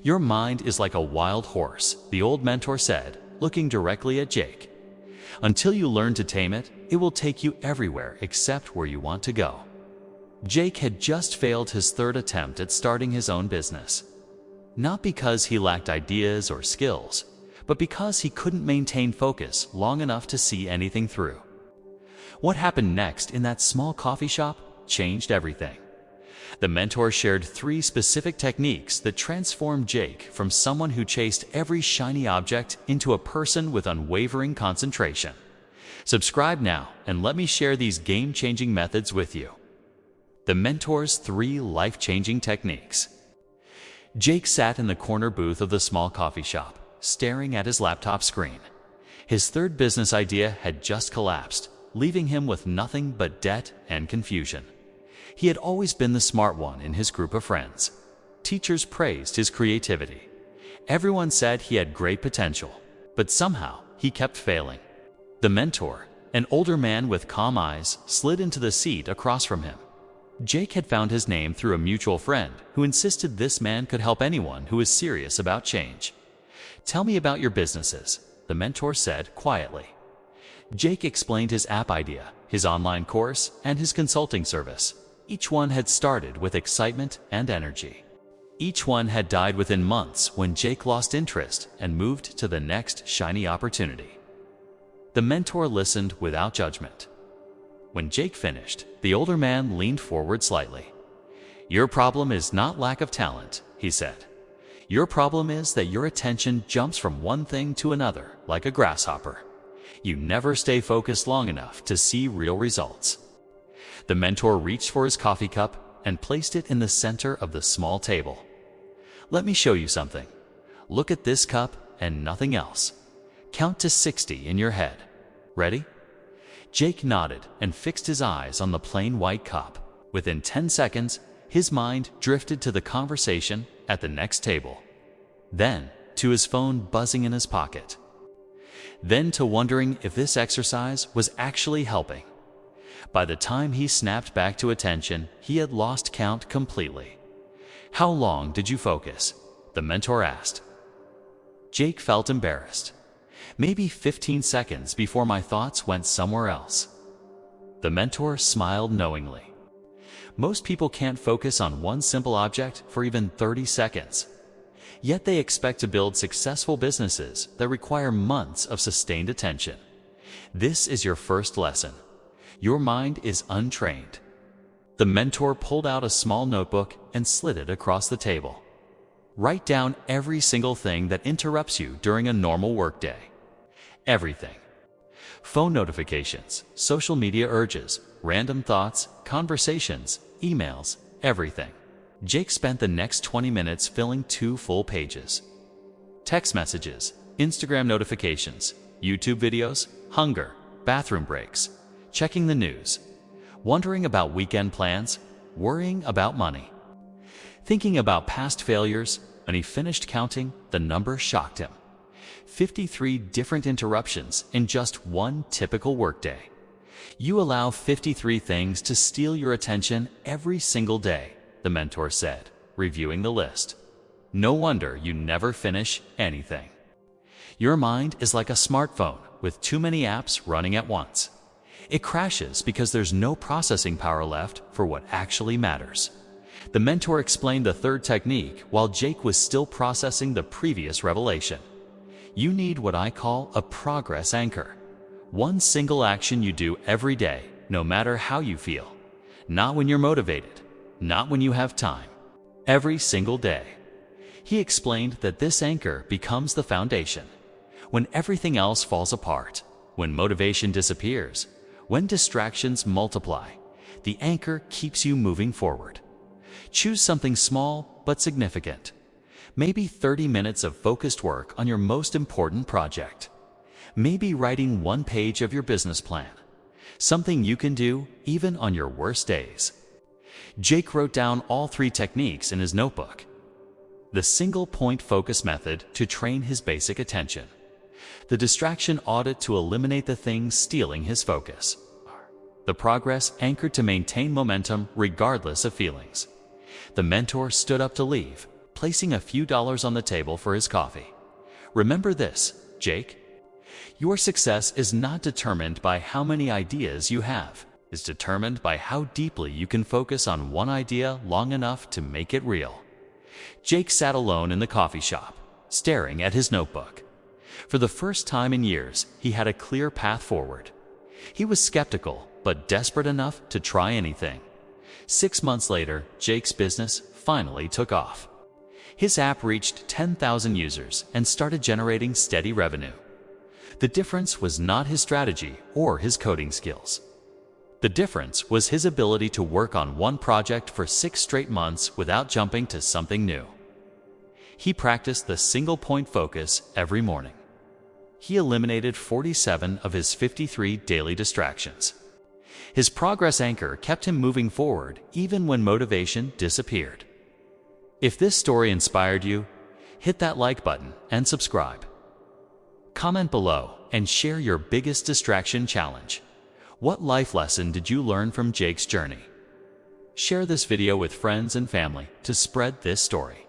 Your mind is like a wild horse, the old mentor said, looking directly at Jake. Until you learn to tame it, it will take you everywhere except where you want to go. Jake had just failed his third attempt at starting his own business. Not because he lacked ideas or skills, but because he couldn't maintain focus long enough to see anything through. What happened next in that small coffee shop changed everything. The mentor shared 3 specific techniques that transformed Jake from someone who chased every shiny object into a person with unwavering concentration. Subscribe now and let me share these game-changing methods with you. The mentor's 3 life-changing techniques. Jake sat in the corner booth of the small coffee shop, staring at his laptop screen. His third business idea had just collapsed, leaving him with nothing but debt and confusion. He had always been the smart one in his group of friends. Teachers praised his creativity. Everyone said he had great potential, but somehow he kept failing. The mentor, an older man with calm eyes, slid into the seat across from him. Jake had found his name through a mutual friend who insisted this man could help anyone who was serious about change. "Tell me about your businesses," the mentor said quietly. Jake explained his app idea, his online course, and his consulting service. Each one had started with excitement and energy. Each one had died within months when Jake lost interest and moved to the next shiny opportunity. The mentor listened without judgment. When Jake finished, the older man leaned forward slightly. "Your problem is not lack of talent," he said. "Your problem is that your attention jumps from one thing to another like a grasshopper. You never stay focused long enough to see real results." The mentor reached for his coffee cup and placed it in the center of the small table. "Let me show you something. Look at this cup and nothing else. Count to 60 in your head. Ready?" Jake nodded and fixed his eyes on the plain white cup. Within 10 seconds, his mind drifted to the conversation at the next table. Then to his phone buzzing in his pocket. Then to wondering if this exercise was actually helping. By the time he snapped back to attention, he had lost count completely. "How long did you focus?" the mentor asked. Jake felt embarrassed. "Maybe 15 seconds before my thoughts went somewhere else." The mentor smiled knowingly. Most people can't focus on one simple object for even 30 seconds. Yet they expect to build successful businesses that require months of sustained attention. This is your first lesson. Your mind is untrained. The mentor pulled out a small notebook and slid it across the table. Write down every single thing that interrupts you during a normal workday. Everything. Phone notifications, social media urges, random thoughts, conversations, emails, everything. Jake spent the next 20 minutes filling 2 full pages. Text messages, Instagram notifications, YouTube videos, hunger, bathroom breaks, checking the news, wondering about weekend plans, worrying about money, thinking about past failures. When he finished counting, the number shocked him. 53 different interruptions in just one typical workday. You allow 53 things to steal your attention every single day, the mentor said, reviewing the list. No wonder you never finish anything. Your mind is like a smartphone with too many apps running at once. It crashes because there's no processing power left for what actually matters. The mentor explained the third technique while Jake was still processing the previous revelation. You need what I call a progress anchor. One single action you do every day, no matter how you feel. Not when you're motivated, not when you have time. Every single day. He explained that this anchor becomes the foundation. When everything else falls apart, when motivation disappears, when distractions multiply, the anchor keeps you moving forward. Choose something small but significant. Maybe 30 minutes of focused work on your most important project. Maybe writing 1 page of your business plan. Something you can do even on your worst days. Jake wrote down all 3 techniques in his notebook. The single point focus method to train his basic attention. The distraction audit to eliminate the things stealing his focus. The progress anchored to maintain momentum regardless of feelings. The mentor stood up to leave, placing a few dollars on the table for his coffee. Remember this, Jake. Your success is not determined by how many ideas you have. It's determined by how deeply you can focus on one idea long enough to make it real. Jake sat alone in the coffee shop, staring at his notebook. For the first time in years, he had a clear path forward. He was skeptical, but desperate enough to try anything. 6 months later, Jake's business finally took off. His app reached 10,000 users and started generating steady revenue. The difference was not his strategy or his coding skills. The difference was his ability to work on one project for 6 straight months without jumping to something new. He practiced the single-point focus every morning. He eliminated 47 of his 53 daily distractions. His progress anchor kept him moving forward even when motivation disappeared. If this story inspired you, hit that like button and subscribe. Comment below and share your biggest distraction challenge. What life lesson did you learn from Jake's journey? Share this video with friends and family to spread this story.